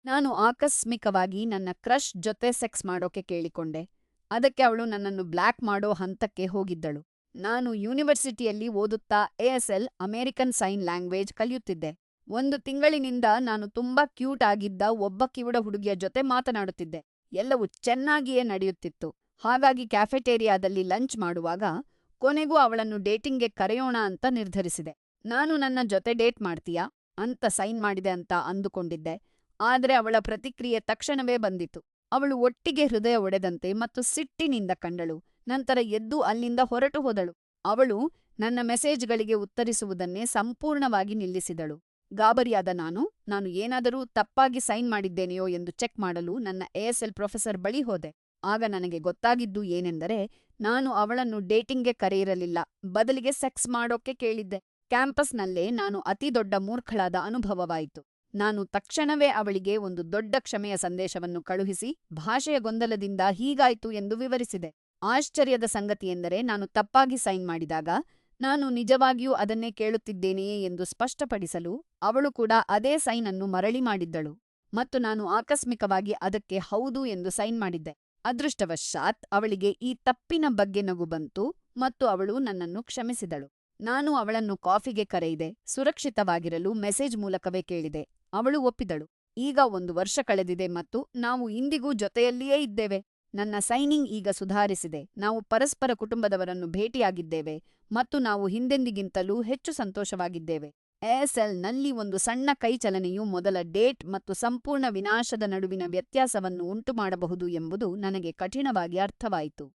ನಾನು ಆಕಸ್ಮಿಕವಾಗಿ ನನ್ನ ಕ್ರಶ್ ಜೊತೆ ಸೆಕ್ಸ್ ಮಾಡೋಕೆ ಕೇಳಿಕೊಂಡೆ. ಅದಕ್ಕೆ ಅವಳು ನನ್ನನ್ನು ಬ್ಲಾಕ್ ಮಾಡೋ ಹಂತಕ್ಕೆ ಹೋಗಿದ್ದಳು. ನಾನು ಯೂನಿವರ್ಸಿಟಿಯಲ್ಲಿ ಓದುತ್ತಾ ಎ.ಎಸ್.ಎಲ್ ಅಮೆರಿಕನ್ ಸೈನ್ ಲ್ಯಾಂಗ್ವೇಜ್ ಕಲಿಯುತ್ತಿದ್ದೆ. ಒಂದು ತಿಂಗಳಿನಿಂದ ನಾನು ತುಂಬಾ ಕ್ಯೂಟ್ ಆಗಿದ್ದ ಒಬ್ಬ ಕಿವುಡ ಹುಡುಗಿಯ ಜೊತೆ ಮಾತನಾಡುತ್ತಿದ್ದೆ. ಎಲ್ಲವೂ ಚೆನ್ನಾಗಿಯೇ ನಡೆಯುತ್ತಿತ್ತು. ಹಾಗಾಗಿ ಕ್ಯಾಫೆಟೇರಿಯಾದಲ್ಲಿ ಲಂಚ್ ಮಾಡುವಾಗ ಕೊನೆಗೂ ಅವಳನ್ನು ಡೇಟಿಂಗ್‌ಗೆ ಕರೆಯೋಣ ಅಂತ ನಿರ್ಧರಿಸಿದೆ. ನಾನು ನನ್ನ ಜೊತೆ ಡೇಟ್ ಮಾಡ್ತೀಯಾ ಅಂತ ಸೈನ್ ಮಾಡಿದೆ ಅಂತ ಅಂದುಕೊಂಡಿದ್ದೆ. ಆದ್ರೆ ಅವಳ ಪ್ರತಿಕ್ರಿಯೆ ತಕ್ಷಣವೇ ಬಂದಿತು. ಅವಳು ಒಟ್ಟಿಗೆ ಹೃದಯ ಒಡೆದಂತೆ ಮತ್ತು ಸಿಟ್ಟಿನಿಂದ ಕಂಡಳು. ನಂತರ ಎದ್ದು ಅಲ್ಲಿಂದ ಹೊರಟು ಹೋದಳು. ಅವಳು ನನ್ನ ಮೆಸೇಜ್‌ಗಳಿಗೆ ಉತ್ತರಿಸುವುದನ್ನೇ ಸಂಪೂರ್ಣವಾಗಿ ನಿಲ್ಲಿಸಿದಳು. ಗಾಬರಿಯಾದ ನಾನು ಏನಾದರೂ ತಪ್ಪಾಗಿ ಸೈನ್ ಮಾಡಿದ್ದೇನೆಯೋ ಎಂದು ಚೆಕ್ ಮಾಡಲು ನನ್ನ ಎ.ಎಸ್.ಎಲ್ ಪ್ರೊಫೆಸರ್ ಬಳಿ ಹೋದೆ. ಆಗ ನನಗೆ ಗೊತ್ತಾಗಿದ್ದು ಏನೆಂದರೆ, ನಾನು ಅವಳನ್ನು ಡೇಟಿಂಗ್‌ಗೆ ಕರೆಯಿರಲಿಲ್ಲ, ಬದಲಿಗೆ ಸೆಕ್ಸ್ ಮಾಡೋಕೆ ಕೇಳಿದ್ದೆ. ಕ್ಯಾಂಪಸ್‌ನಲ್ಲೇ ನಾನು ಅತಿ ದೊಡ್ಡ ಮೂರ್ಖಳಾದ ಅನುಭವವಾಯಿತು. ನಾನು ತಕ್ಷಣವೇ ಅವಳಿಗೆ ಒಂದು ದೊಡ್ಡ ಕ್ಷಮೆಯ ಸಂದೇಶವನ್ನು ಕಳುಹಿಸಿ, ಭಾಷೆಯ ಗೊಂದಲದಿಂದ ಹೀಗಾಯ್ತು ಎಂದು ವಿವರಿಸಿದೆ. ಆಶ್ಚರ್ಯದ ಸಂಗತಿಯೆಂದರೆ, ನಾನು ತಪ್ಪಾಗಿ ಸೈನ್ ಮಾಡಿದಾಗ, ನಾನು ನಿಜವಾಗಿಯೂ ಅದನ್ನೇ ಕೇಳುತ್ತಿದ್ದೇನೆಯೇ ಎಂದು ಸ್ಪಷ್ಟಪಡಿಸಲು ಅವಳು ಕೂಡ ಅದೇ ಸೈನ್ ಅನ್ನು ಮರಳಿ ಮಾಡಿದ್ದಳು ಮತ್ತು ನಾನು ಆಕಸ್ಮಿಕವಾಗಿ ಅದಕ್ಕೆ ಹೌದು ಎಂದು ಸೈನ್ ಮಾಡಿದ್ದೆ. ಅದೃಷ್ಟವಶಾತ್ ಅವಳಿಗೆ ಈ ತಪ್ಪಿನ ಬಗ್ಗೆ ನಗು ಬಂತು ಮತ್ತು ಅವಳು ನನ್ನನ್ನು ಕ್ಷಮಿಸಿದಳು. ನಾನು ಅವಳನ್ನು ಕಾಫಿಗೆ ಕರೆಯಿದೆ, ಸುರಕ್ಷಿತವಾಗಿರಲು ಮೆಸೇಜ್ ಮೂಲಕವೇ ಕೇಳಿದೆ. ಅವಳು ಒಪ್ಪಿದಳು. ಈಗ 1 ವರ್ಷ ಕಳೆದಿದೆ ಮತ್ತು ನಾವು ಇಂದಿಗೂ ಜೊತೆಯಲ್ಲಿಯೇ ಇದ್ದೇವೆ. ನನ್ನ ಸೈನಿಂಗ್ ಈಗ ಸುಧಾರಿಸಿದೆ. ನಾವು ಪರಸ್ಪರ ಕುಟುಂಬದವರನ್ನು ಭೇಟಿಯಾಗಿದ್ದೇವೆ ಮತ್ತು ನಾವು ಹಿಂದೆಂದಿಗಿಂತಲೂ ಹೆಚ್ಚು ಸಂತೋಷವಾಗಿದ್ದೇವೆ. ಎ.ಎಸ್.ಎಲ್.ನಲ್ಲಿ ಒಂದು ಸಣ್ಣ ಕೈಚಲನೆಯು ಮೊದಲ ಡೇಟ್ ಮತ್ತು ಸಂಪೂರ್ಣ ವಿನಾಶದ ನಡುವಿನ ವ್ಯತ್ಯಾಸವನ್ನು ಉಂಟುಮಾಡಬಹುದು ಎಂಬುದು ನನಗೆ ಕಠಿಣವಾಗಿ ಅರ್ಥವಾಯಿತು.